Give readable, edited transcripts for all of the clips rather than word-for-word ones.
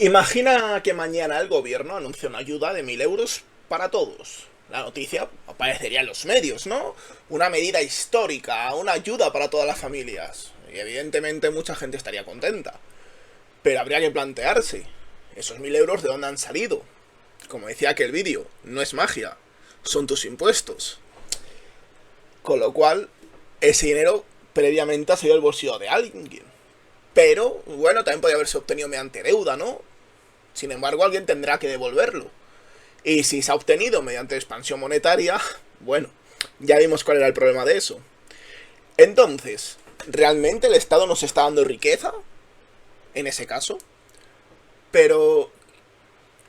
Imagina que mañana el gobierno anuncia una ayuda de 1.000 euros para todos. La noticia aparecería en los medios, ¿no? Una medida histórica, una ayuda para todas las familias. Y evidentemente mucha gente estaría contenta. Pero habría que plantearse, ¿esos 1.000 euros de dónde han salido? Como decía aquel vídeo, no es magia, son tus impuestos. Con lo cual, ese dinero previamente ha salido del bolsillo de alguien. Pero, bueno, también podría haberse obtenido mediante deuda, ¿no? Sin embargo, alguien tendrá que devolverlo. Y si se ha obtenido mediante expansión monetaria, bueno, ya vimos cuál era el problema de eso. Entonces, ¿realmente el Estado nos está dando riqueza? En ese caso. Pero,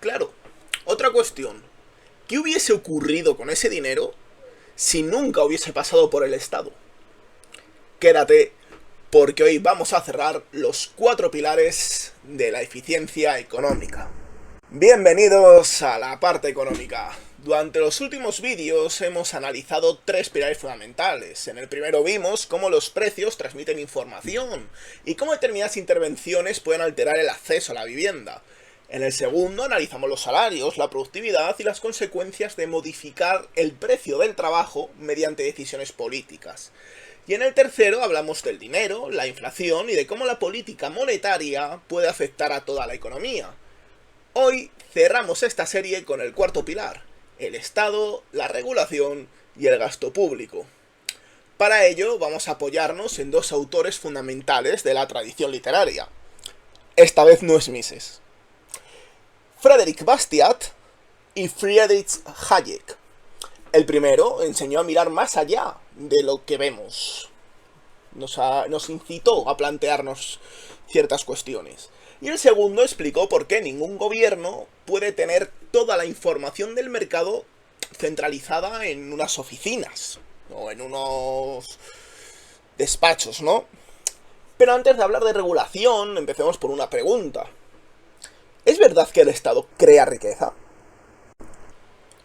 claro, otra cuestión. ¿Qué hubiese ocurrido con ese dinero si nunca hubiese pasado por el Estado? Quédate, porque hoy vamos a cerrar los 4 pilares de la eficiencia económica. Bienvenidos a la parte económica. Durante los últimos vídeos hemos analizado 3 pilares fundamentales. En el primero vimos cómo los precios transmiten información y cómo determinadas intervenciones pueden alterar el acceso a la vivienda. En el segundo analizamos los salarios, la productividad y las consecuencias de modificar el precio del trabajo mediante decisiones políticas. Y en el tercero hablamos del dinero, la inflación y de cómo la política monetaria puede afectar a toda la economía. Hoy cerramos esta serie con el cuarto pilar, el Estado, la regulación y el gasto público. Para ello vamos a apoyarnos en 2 autores fundamentales de la tradición literaria. Esta vez no es Mises. Frédéric Bastiat y Friedrich Hayek. El primero enseñó a mirar más allá de lo que vemos. Nos incitó a plantearnos ciertas cuestiones. Y el segundo explicó por qué ningún gobierno puede tener toda la información del mercado centralizada en unas oficinas o en unos despachos, ¿no? Pero antes de hablar de regulación, empecemos por una pregunta. ¿Es verdad que el Estado crea riqueza?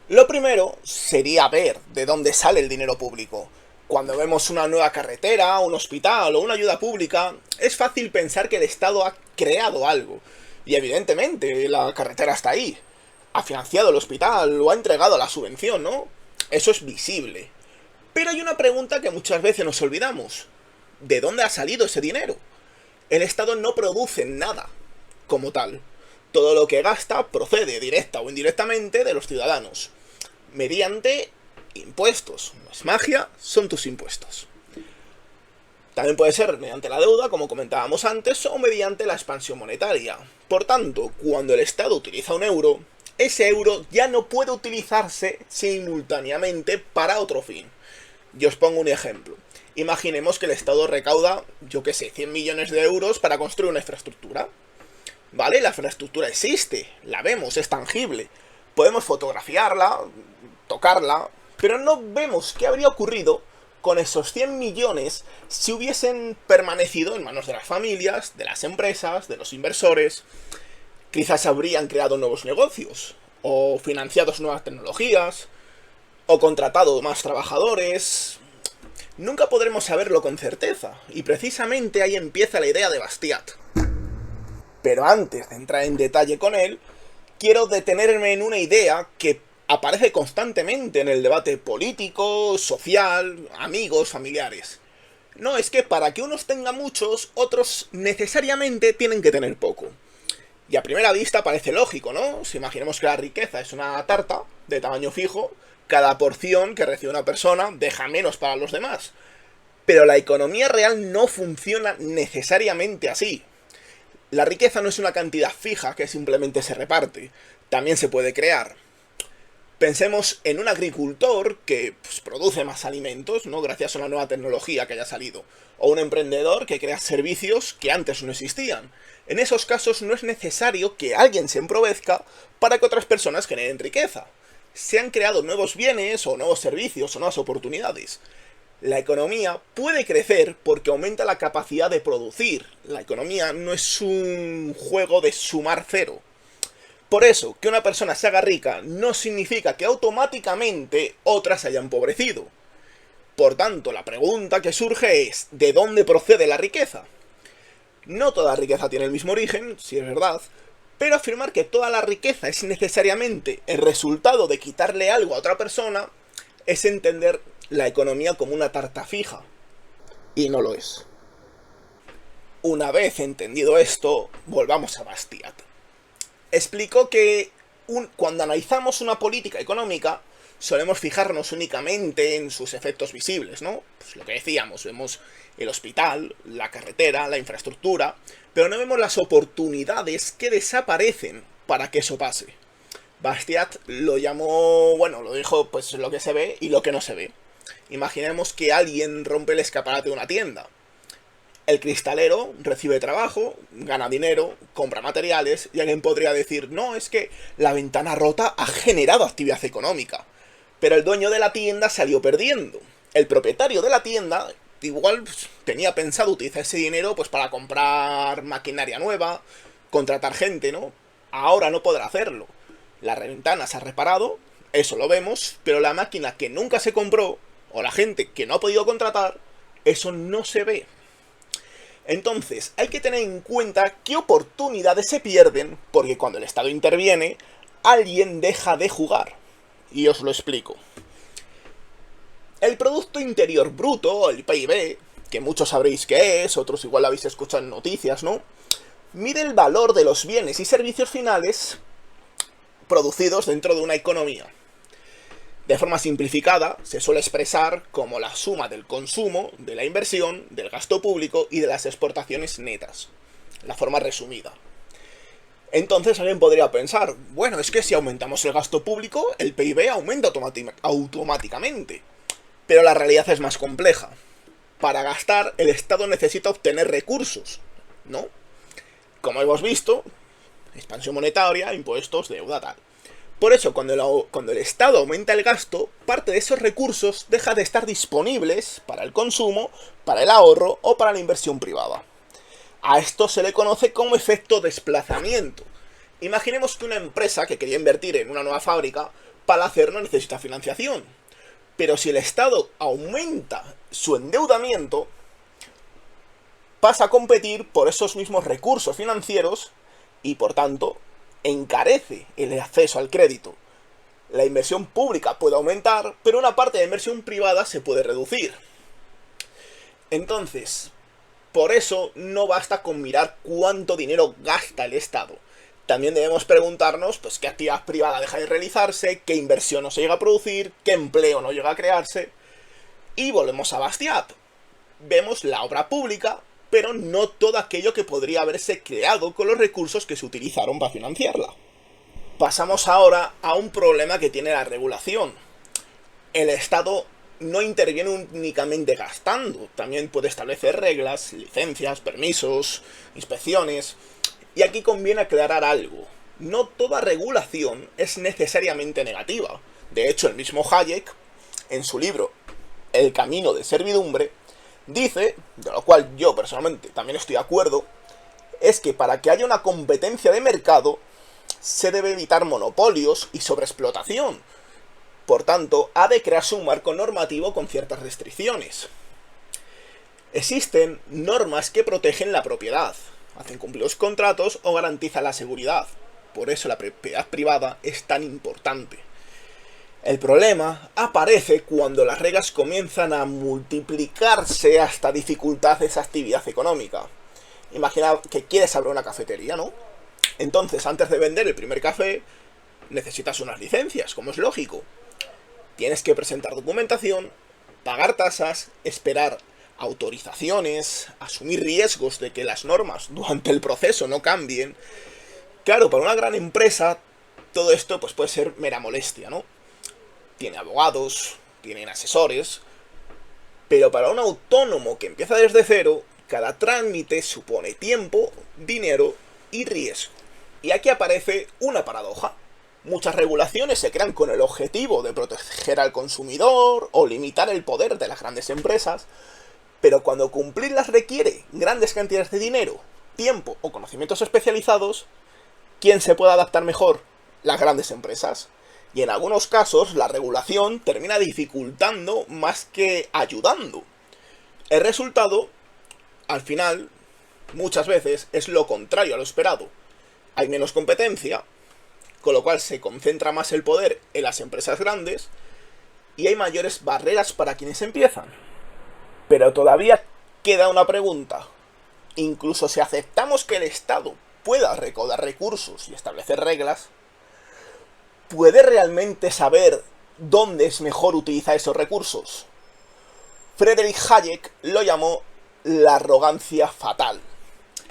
Lo primero sería ver de dónde sale el dinero público. Cuando vemos una nueva carretera, un hospital o una ayuda pública, es fácil pensar que el Estado ha creado algo. Y evidentemente, la carretera está ahí. Ha financiado el hospital o ha entregado la subvención, ¿no? Eso es visible. Pero hay una pregunta que muchas veces nos olvidamos. ¿De dónde ha salido ese dinero? El Estado no produce nada como tal. Todo lo que gasta procede, directa o indirectamente, de los ciudadanos. Mediante impuestos. No es magia, son tus impuestos. También puede ser mediante la deuda, como comentábamos antes, o mediante la expansión monetaria. Por tanto, cuando el Estado utiliza un euro, ese euro ya no puede utilizarse simultáneamente para otro fin. Yo os pongo un ejemplo. Imaginemos que el Estado recauda, yo qué sé, 100 millones de euros para construir una infraestructura. ¿Vale? La infraestructura existe, la vemos, es tangible. Podemos fotografiarla, tocarla, pero no vemos qué habría ocurrido con esos 100 millones si hubiesen permanecido en manos de las familias, de las empresas, de los inversores. Quizás habrían creado nuevos negocios, o financiado nuevas tecnologías, o contratado más trabajadores. Nunca podremos saberlo con certeza, y precisamente ahí empieza la idea de Bastiat. Pero antes de entrar en detalle con él, quiero detenerme en una idea que aparece constantemente en el debate político, social, amigos, familiares. No, es que para que unos tengan muchos, otros necesariamente tienen que tener poco. Y a primera vista parece lógico, ¿no? Si imaginemos que la riqueza es una tarta de tamaño fijo, cada porción que recibe una persona deja menos para los demás. Pero la economía real no funciona necesariamente así. La riqueza no es una cantidad fija que simplemente se reparte, también se puede crear. Pensemos en un agricultor que produce más alimentos, ¿no? Gracias a una nueva tecnología que haya salido. O un emprendedor que crea servicios que antes no existían. En esos casos no es necesario que alguien se emprovezca para que otras personas generen riqueza. Se han creado nuevos bienes o nuevos servicios o nuevas oportunidades. La economía puede crecer porque aumenta la capacidad de producir. La economía no es un juego de sumar cero. Por eso, que una persona se haga rica no significa que automáticamente otra se haya empobrecido. Por tanto, la pregunta que surge es, ¿de dónde procede la riqueza? No toda riqueza tiene el mismo origen, si es verdad, Pero afirmar que toda la riqueza es necesariamente el resultado de quitarle algo a otra persona es entender la economía como una tarta fija. Y no lo es. Una vez entendido esto, volvamos a Bastiat. Explicó que cuando analizamos una política económica, solemos fijarnos únicamente en sus efectos visibles, ¿no? Pues lo que decíamos, vemos el hospital, la carretera, la infraestructura, pero no vemos las oportunidades que desaparecen para que eso pase. Bastiat lo llamó, bueno, lo dijo pues lo que se ve y lo que no se ve. Imaginemos que alguien rompe el escaparate de una tienda. El cristalero recibe trabajo, gana dinero, compra materiales y alguien podría decir, no, es que la ventana rota ha generado actividad económica. Pero el dueño de la tienda salió perdiendo. El propietario de la tienda igual pues, tenía pensado utilizar ese dinero pues para comprar maquinaria nueva, contratar gente, ¿no? Ahora no podrá hacerlo. La ventana se ha reparado, eso lo vemos, pero la máquina que nunca se compró, o la gente que no ha podido contratar, eso no se ve. Entonces, hay que tener en cuenta qué oportunidades se pierden, porque cuando el Estado interviene, alguien deja de jugar. Y os lo explico. El Producto Interior Bruto, el PIB, que muchos sabréis qué es, otros igual lo habéis escuchado en noticias, ¿no? Mide el valor de los bienes y servicios finales producidos dentro de una economía. De forma simplificada, se suele expresar como la suma del consumo, de la inversión, del gasto público y de las exportaciones netas. La forma resumida. Entonces alguien podría pensar, bueno, es que si aumentamos el gasto público, el PIB aumenta automáticamente. Pero la realidad es más compleja. Para gastar, el Estado necesita obtener recursos, ¿no? Como hemos visto, expansión monetaria, impuestos, deuda, tal. Por eso, cuando el Estado aumenta el gasto, parte de esos recursos deja de estar disponibles para el consumo, para el ahorro o para la inversión privada. A esto se le conoce como efecto desplazamiento. Imaginemos que una empresa que quería invertir en una nueva fábrica, para hacerlo necesita financiación. Pero si el Estado aumenta su endeudamiento, pasa a competir por esos mismos recursos financieros y, por tanto, encarece el acceso al crédito. La inversión pública puede aumentar, pero una parte de inversión privada se puede reducir. Entonces, por eso no basta con mirar cuánto dinero gasta el Estado. También debemos preguntarnos pues, qué actividad privada deja de realizarse, qué inversión no se llega a producir, qué empleo no llega a crearse. Y volvemos a Bastiat. Vemos la obra pública, pero no todo aquello que podría haberse creado con los recursos que se utilizaron para financiarla. Pasamos ahora a un problema que tiene la regulación. El Estado no interviene únicamente gastando, también puede establecer reglas, licencias, permisos, inspecciones. Y aquí conviene aclarar algo. No toda regulación es necesariamente negativa. De hecho, el mismo Hayek, en su libro El camino de servidumbre, dice, de lo cual yo personalmente también estoy de acuerdo, es que para que haya una competencia de mercado se debe evitar monopolios y sobreexplotación. Por tanto, ha de crearse un marco normativo con ciertas restricciones. Existen normas que protegen la propiedad, hacen cumplir los contratos o garantizan la seguridad. Por eso la propiedad privada es tan importante. El problema aparece cuando las reglas comienzan a multiplicarse hasta dificultar esa actividad económica. Imagina que quieres abrir una cafetería, ¿no? Entonces, antes de vender el primer café, necesitas unas licencias, como es lógico. Tienes que presentar documentación, pagar tasas, esperar autorizaciones, asumir riesgos de que las normas durante el proceso no cambien. Claro, para una gran empresa, todo esto pues, puede ser mera molestia, ¿no? Tiene abogados, tienen asesores, pero para un autónomo que empieza desde cero, cada trámite supone tiempo, dinero y riesgo. Y aquí aparece una paradoja. Muchas regulaciones se crean con el objetivo de proteger al consumidor o limitar el poder de las grandes empresas, pero cuando cumplirlas requiere grandes cantidades de dinero, tiempo o conocimientos especializados, ¿quién se puede adaptar mejor? Las grandes empresas. Y en algunos casos la regulación termina dificultando más que ayudando. El resultado, al final, muchas veces es lo contrario a lo esperado. hay menos competencia, con lo cual se concentra más el poder en las empresas grandes y hay mayores barreras para quienes empiezan. Pero todavía queda una pregunta. Incluso si aceptamos que el Estado pueda recaudar recursos y establecer reglas, ¿puede realmente saber dónde es mejor utilizar esos recursos? Friedrich Hayek lo llamó la arrogancia fatal.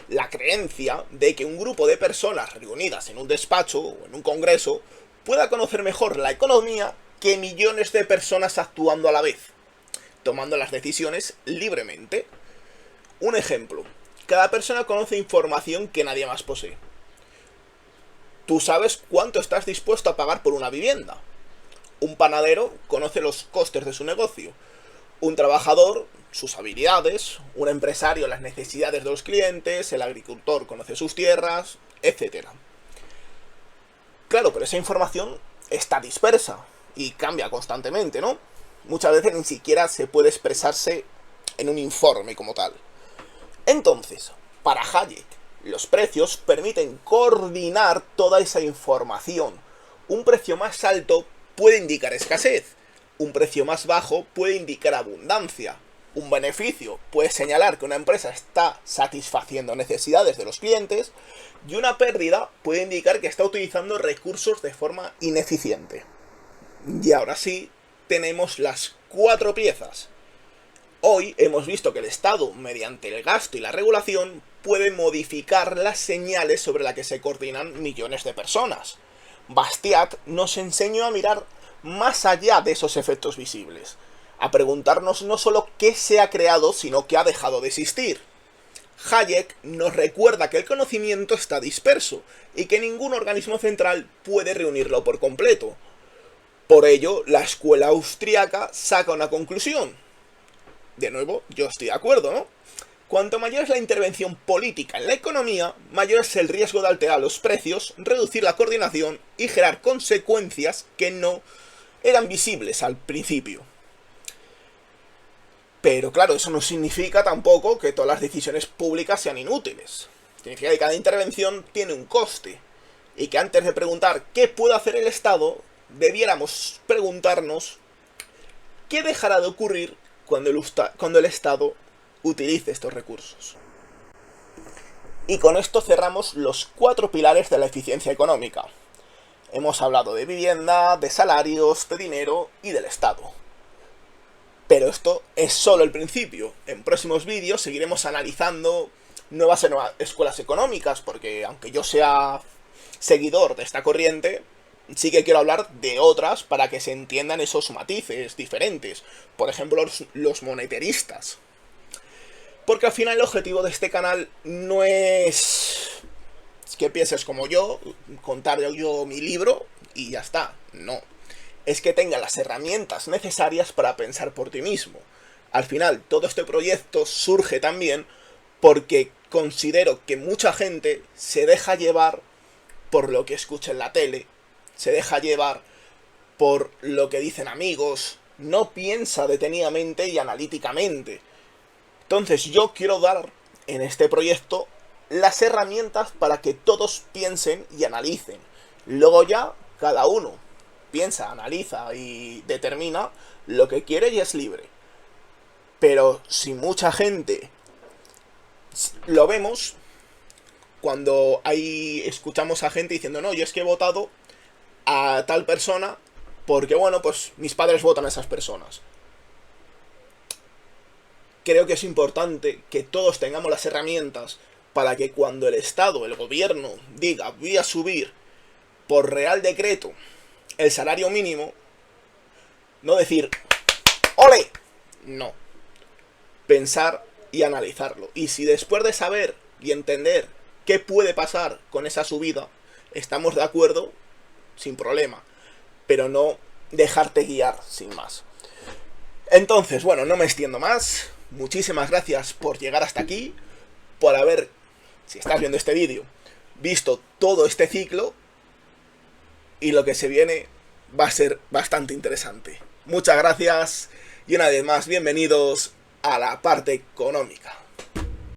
La creencia de que un grupo de personas reunidas en un despacho o en un congreso pueda conocer mejor la economía que millones de personas actuando a la vez, tomando las decisiones libremente. Un ejemplo. Cada persona conoce información que nadie más posee. Tú sabes cuánto estás dispuesto a pagar por una vivienda. Un panadero conoce los costes de su negocio. Un trabajador, sus habilidades. Un empresario, las necesidades de los clientes. El agricultor conoce sus tierras, etc. Claro, pero esa información está dispersa y cambia constantemente, ¿no? Muchas veces ni siquiera se puede expresarse en un informe como tal. Entonces, para Hayek, los precios permiten coordinar toda esa información. Un precio más alto puede indicar escasez, un precio más bajo puede indicar abundancia. Un beneficio puede señalar que una empresa está satisfaciendo necesidades de los clientes y una pérdida puede indicar que está utilizando recursos de forma ineficiente. Y ahora sí, tenemos las 4 piezas. Hoy hemos visto que el Estado, mediante el gasto y la regulación, puede modificar las señales sobre las que se coordinan millones de personas. Bastiat nos enseñó a mirar más allá de esos efectos visibles, a preguntarnos no solo qué se ha creado, sino qué ha dejado de existir. Hayek nos recuerda que el conocimiento está disperso y que ningún organismo central puede reunirlo por completo. Por ello, la escuela austriaca saca una conclusión. De nuevo, yo estoy de acuerdo, ¿no? Cuanto mayor es la intervención política en la economía, mayor es el riesgo de alterar los precios, reducir la coordinación y generar consecuencias que no eran visibles al principio. Pero claro, eso no significa tampoco que todas las decisiones públicas sean inútiles. Significa que cada intervención tiene un coste. Y que antes de preguntar qué puede hacer el Estado, debiéramos preguntarnos qué dejará de ocurrir cuando el Estado utilice estos recursos. Y con esto cerramos los 4 pilares de la eficiencia económica. Hemos hablado de vivienda, de salarios, de dinero y del Estado. Pero esto es solo el principio. En próximos vídeos seguiremos analizando nuevas escuelas económicas, porque aunque yo sea seguidor de esta corriente, sí que quiero hablar de otras para que se entiendan esos matices diferentes. Por ejemplo, los monetaristas. Porque al final el objetivo de este canal no es que pienses como yo, contar yo mi libro y ya está. No. Es que tengas las herramientas necesarias para pensar por ti mismo. Al final, todo este proyecto surge también porque considero que mucha gente se deja llevar por lo que escucha en la tele, se deja llevar por lo que dicen amigos, no piensa detenidamente y analíticamente. Entonces yo quiero dar en este proyecto las herramientas para que todos piensen y analicen. Luego ya cada uno piensa, analiza y determina lo que quiere y es libre. Pero si mucha gente lo vemos cuando escuchamos a gente diciendo no, yo es que he votado a tal persona porque bueno, pues mis padres votan a esas personas. Creo que es importante que todos tengamos las herramientas para que cuando el Estado, el gobierno, diga voy a subir por real decreto el salario mínimo, no decir ¡ole! No. Pensar y analizarlo. Y si después de saber y entender qué puede pasar con esa subida, estamos de acuerdo, sin problema. Pero no dejarte guiar sin más. Entonces, bueno, no me extiendo más. Muchísimas gracias por llegar hasta aquí, por haber, si estás viendo este vídeo, visto todo este ciclo, y lo que se viene va a ser bastante interesante. Muchas gracias y una vez más, bienvenidos a la parte económica.